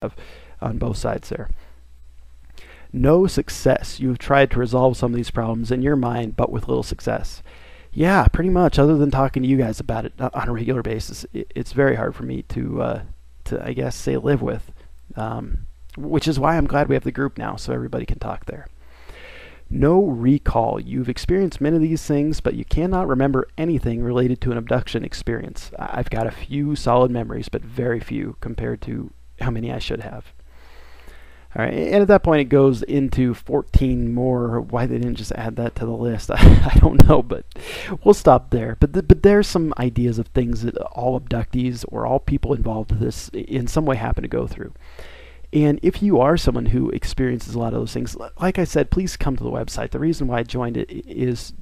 have on both sides there. No success. You've tried to resolve some of these problems in your mind, but with little success. Yeah, pretty much. Other than talking to you guys about it on a regular basis, it's very hard for me to I guess, say live with. Which is why I'm glad we have the group now, so everybody can talk there. No recall. You've experienced many of these things, but you cannot remember anything related to an abduction experience. I've got a few solid memories, but very few compared to how many I should have. All right, and at that point it goes into 14 more. Why they didn't just add that to the list, I don't know, but we'll stop there. But there's some ideas of things that all abductees or all people involved in this in some way happen to go through. And if you are someone who experiences a lot of those things, like I said, please come to the website. The reason why I joined it is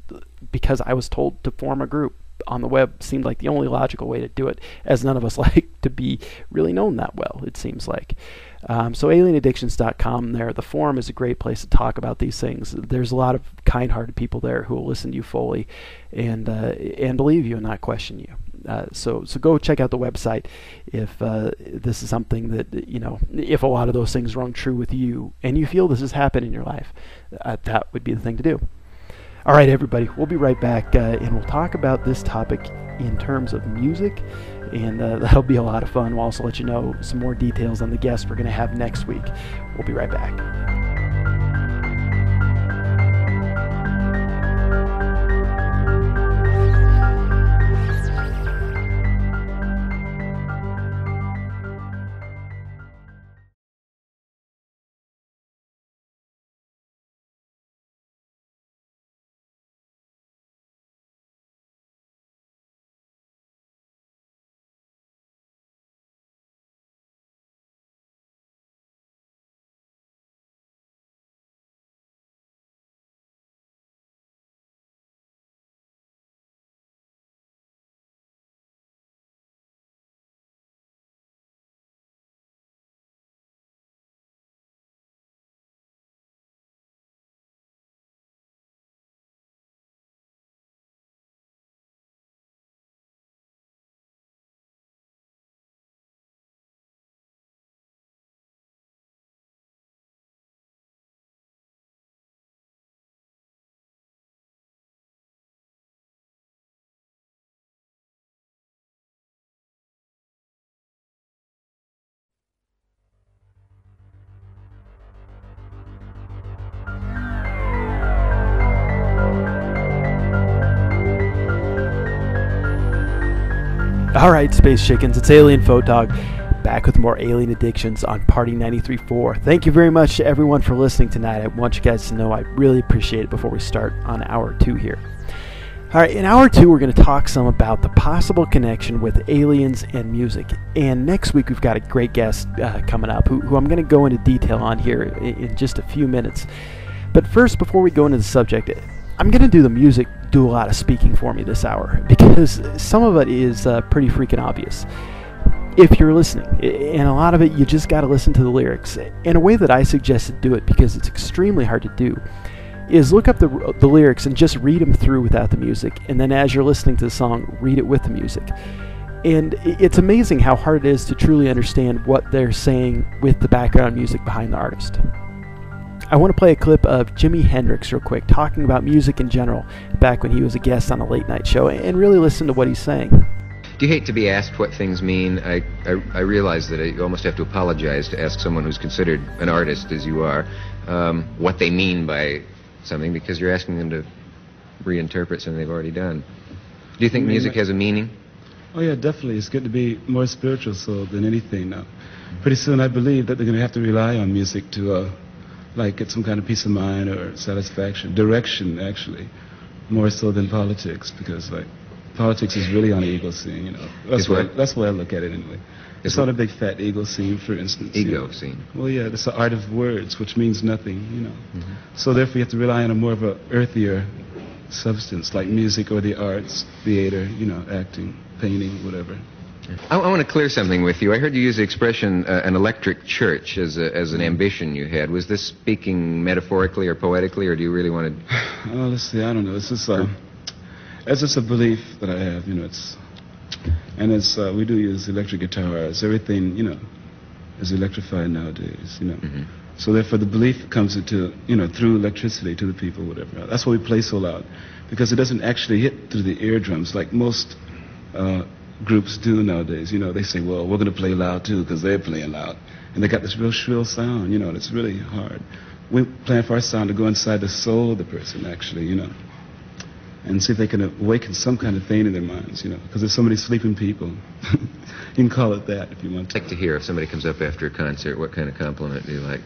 because I was told to form a group on the web. Seemed like the only logical way to do it, as none of us like to be really known that well, it seems like. So alienaddictions.com there, the forum is a great place to talk about these things. There's a lot of kind-hearted people there who will listen to you fully and believe you and not question you. So go check out the website if this is something that, if a lot of those things rung true with you and you feel this has happened in your life, that would be the thing to do. All right, everybody, we'll be right back and we'll talk about this topic in terms of music, and that'll be a lot of fun. We'll also let you know some more details on the guests we're going to have next week. We'll be right back. All right, Space Chickens, it's Alienphotog, back with more Alien Addictions on Party 93.4. Thank you very much to everyone for listening tonight. I want you guys to know I really appreciate it before we start on Hour 2 here. All right, in Hour 2, we're going to talk some about the possible connection with aliens and music. And next week, we've got a great guest coming up who I'm going to go into detail on here in just a few minutes. But first, before we go into the subject, I'm going to do the music do a lot of speaking for me this hour, because some of it is pretty freaking obvious if you're listening, and a lot of it you just got to listen to the lyrics. And a way that I suggest to do it, because it's extremely hard to do, is look up the lyrics and just read them through without the music, and then as you're listening to the song, read it with the music. And it's amazing how hard it is to truly understand what they're saying with the background music behind the artist. I want to play a clip of Jimi Hendrix real quick, talking about music in general, back when he was a guest on a late night show, and really listen to what he's saying. Do you hate to be asked what things mean? I realize that you almost have to apologize to ask someone who's considered an artist, as you are, what they mean by something, because you're asking them to reinterpret something they've already done. Do you think music has a meaning? Oh yeah, definitely. It's good to be more spiritual so than anything now. Pretty soon I believe that they're going to have to rely on music to get some kind of peace of mind or satisfaction, direction actually, more so than politics, because politics is really on the ego scene, That's the way I look at it anyway. It's on a big fat ego scene, for instance. Ego scene. Well, yeah, it's the art of words, which means nothing, Mm-hmm. So therefore you have to rely on a more of a earthier substance, like music or the arts, theater, acting, painting, whatever. I want to clear something with you. I heard you use the expression an electric church as an ambition you had. Was this speaking metaphorically or poetically, or do you really want to... Well, let's see, I don't know. It's just a belief that I have, we do use electric guitars, everything, is electrified nowadays, you know. So therefore the belief comes into, you know, through electricity to the people, whatever. That's why we play so loud, because it doesn't actually hit through the eardrums like most groups do nowadays. You know, they say, well, we're going to play loud too because they're playing loud. And they got this real shrill sound, you know, and it's really hard. We're playing for our sound to go inside the soul of the person, actually, you know, and see if they can awaken some kind of thing in their minds, you know, because there's so many sleeping people. You can call it that if you want to. I'd like to hear if somebody comes up after a concert, what kind of compliment do you like?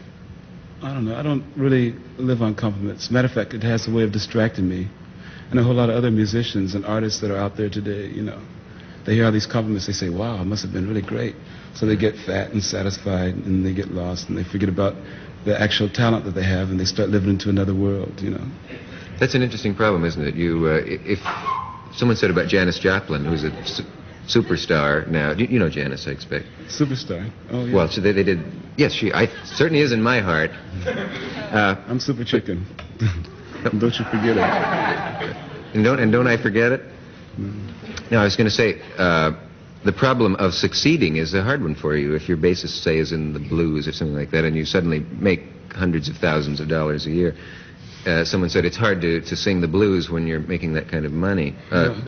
I don't know. I don't really live on compliments. Matter of fact, it has a way of distracting me. And a whole lot of other musicians and artists that are out there today, you know, they hear all these compliments, they say, wow, it must have been really great. So they get fat and satisfied, and they get lost, and they forget about the actual talent that they have, and they start living into another world, you know. That's an interesting problem, isn't it? You, if someone said about Janis Joplin, who's a superstar now. You know Janis, I expect. Superstar. Oh, yeah. Well, so they did. Yes, she certainly is in my heart. I'm Super Chicken. Don't you forget it. And don't I forget it? Mm. No, I was going to say, the problem of succeeding is a hard one for you. If your bassist, say, is in the blues or something like that, and you suddenly make hundreds of thousands of dollars a year. Someone said it's hard to sing the blues when you're making that kind of money.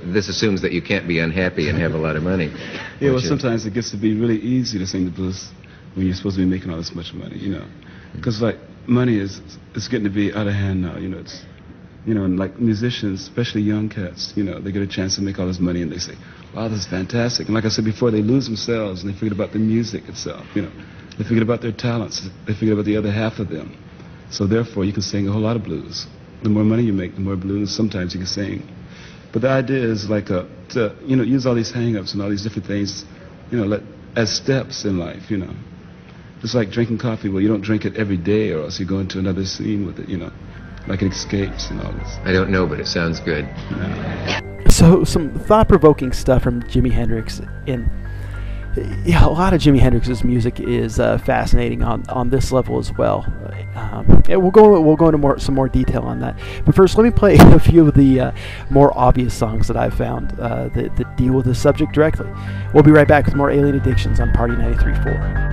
This assumes that you can't be unhappy and have a lot of money. Yeah, well, sometimes it gets to be really easy to sing the blues when you're supposed to be making all this much money, you know. Because, like, money is getting to be out of hand now, you know. It's, you know, and like musicians, especially young cats, you know, they get a chance to make all this money and they say, wow, this is fantastic. And like I said before, they lose themselves and they forget about the music itself, you know. They forget about their talents. They forget about the other half of them. So therefore, you can sing a whole lot of blues. The more money you make, the more blues sometimes you can sing. But the idea is like to, you know, use all these hang-ups and all these different things, you know, as steps in life, you know. Just like drinking coffee. Well, you don't drink it every day or else you go into another scene with it, you know. Like it escapes and all this. I don't know, but it sounds good. Yeah. So some thought-provoking stuff from Jimi Hendrix. And yeah, a lot of Jimi Hendrix's music is fascinating on this level as well. Yeah, we'll go into some more detail on that. But first, let me play a few of the more obvious songs that I've found that deal with the subject directly. We'll be right back with more Alien Addictions on Party 93.4.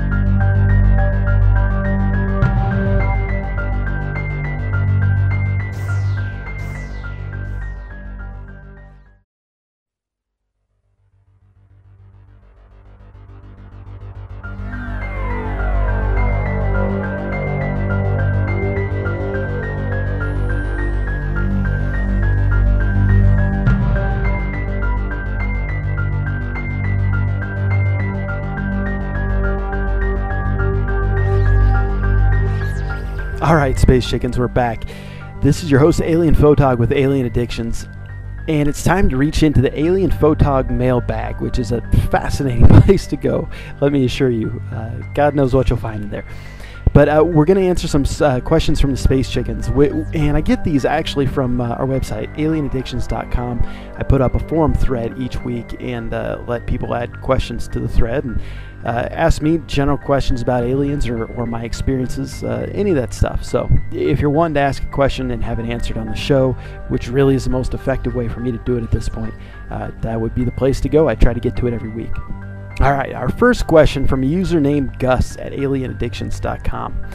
Alright, Space Chickens, we're back. This is your host, Alienphotog, with Alien Addictions. And it's time to reach into the Alienphotog mailbag, which is a fascinating place to go, let me assure you. God knows what you'll find in there. But we're going to answer some questions from the Space Chickens. And I get these actually from our website, alienaddictions.com. I put up a forum thread each week and let people add questions to the thread and ask me general questions about aliens or my experiences, any of that stuff. So if you're wanting to ask a question and have it answered on the show, which really is the most effective way for me to do it at this point, that would be the place to go. I try to get to it every week. All right, our first question from a user named Gus at alienaddictions.com.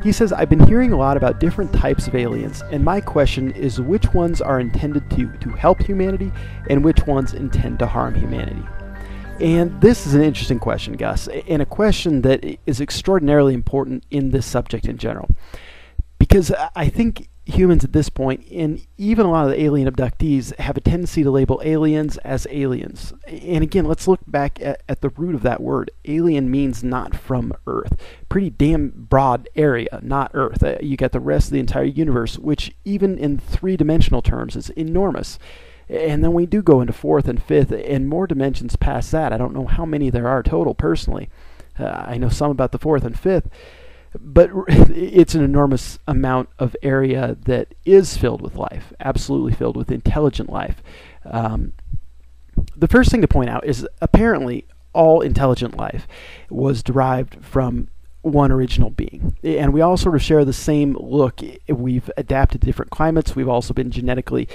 He says, I've been hearing a lot about different types of aliens, and my question is which ones are intended to help humanity and which ones intend to harm humanity? And this is an interesting question, Gus, and a question that is extraordinarily important in this subject in general. Because I think humans at this point, and even a lot of the alien abductees, have a tendency to label aliens as aliens. And again, let's look back at the root of that word. Alien means not from Earth. Pretty damn broad area, not Earth. You got the rest of the entire universe, which even in three-dimensional terms is enormous. And then we do go into fourth and fifth and more dimensions past that. I don't know how many there are total personally. I know some about the fourth and fifth. But it's an enormous amount of area that is filled with life, absolutely filled with intelligent life. The first thing to point out is apparently all intelligent life was derived from one original being. And we all sort of share the same look. We've adapted to different climates. We've also been genetically